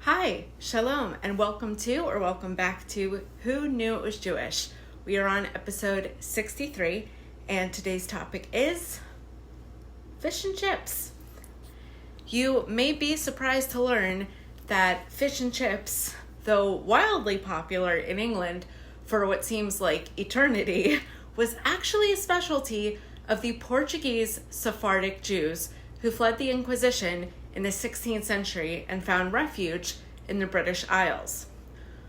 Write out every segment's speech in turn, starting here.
Hi, shalom, and welcome back to Who Knew It Was Jewish? We are on episode 63, and today's topic is fish and chips. You may be surprised to learn that fish and chips, though wildly popular in England for what seems like eternity, was actually a specialty of the Portuguese Sephardic Jews who fled the Inquisition in the 16th century and found refuge in the British Isles.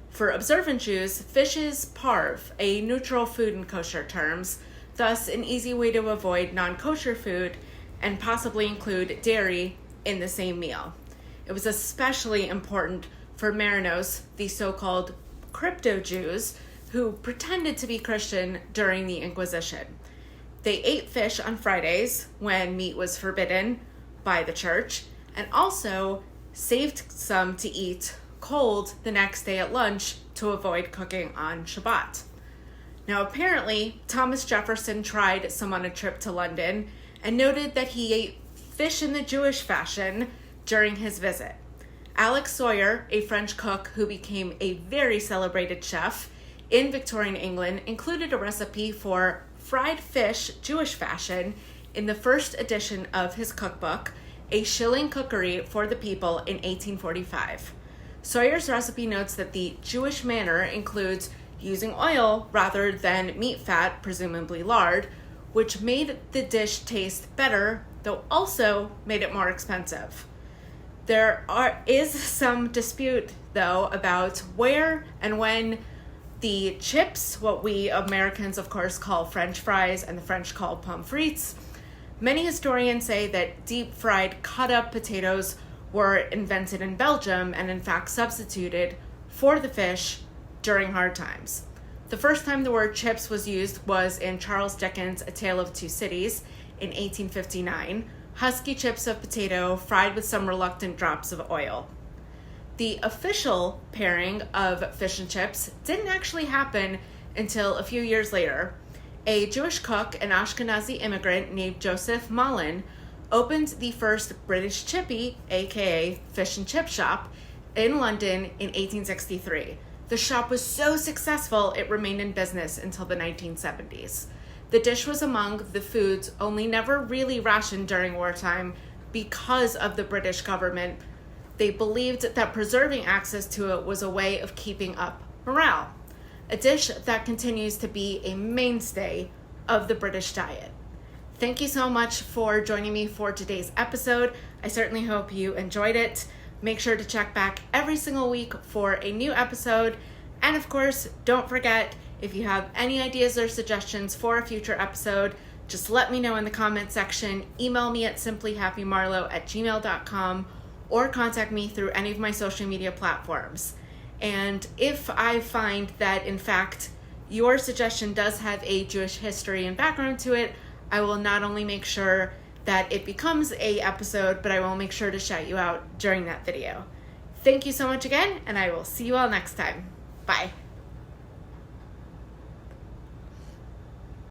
For observant Jews, fish is parve, a neutral food in kosher terms, thus an easy way to avoid non-kosher food and possibly include dairy in the same meal. It was especially important for Marranos, the so-called crypto-Jews, who pretended to be Christian during the Inquisition. They ate fish on Fridays when meat was forbidden by the church, and also saved some to eat cold the next day at lunch to avoid cooking on Shabbat. Now, apparently, Thomas Jefferson tried some on a trip to London and noted that he ate fish in the Jewish fashion during his visit. Alex Sawyer, a French cook who became a very celebrated chef in Victorian England, included a recipe for fried fish Jewish fashion in the first edition of his cookbook, A Shilling Cookery for the People, in 1845. Sawyer's recipe notes that the Jewish manner includes using oil rather than meat fat, presumably lard, which made the dish taste better, though also made it more expensive. There is some dispute, though, about where and when the chips, what we Americans, of course, call French fries and the French call pommes frites. Many historians say that deep-fried cut-up potatoes were invented in Belgium and in fact substituted for the fish during hard times. The first time the word chips was used was in Charles Dickens' A Tale of Two Cities in 1859, husky chips of potato fried with some reluctant drops of oil. The official pairing of fish and chips didn't actually happen until a few years later. A Jewish cook, an Ashkenazi immigrant named Joseph Malin, opened the first British chippy, aka fish and chip shop, in London in 1863. The shop was so successful it remained in business until the 1970s. The dish was among the foods only never really rationed during wartime because of the British government. They believed that preserving access to it was a way of keeping up morale. A dish that continues to be a mainstay of the British diet. Thank you so much for joining me for today's episode. I certainly hope you enjoyed it. Make sure to check back every single week for a new episode. And of course, don't forget, if you have any ideas or suggestions for a future episode, just let me know in the comment section. Email me at simplyhappymarlo@gmail.com or contact me through any of my social media platforms. And if I find that, in fact, your suggestion does have a Jewish history and background to it, I will not only make sure that it becomes a episode, but I will make sure to shout you out during that video. Thank you so much again, and I will see you all next time. Bye.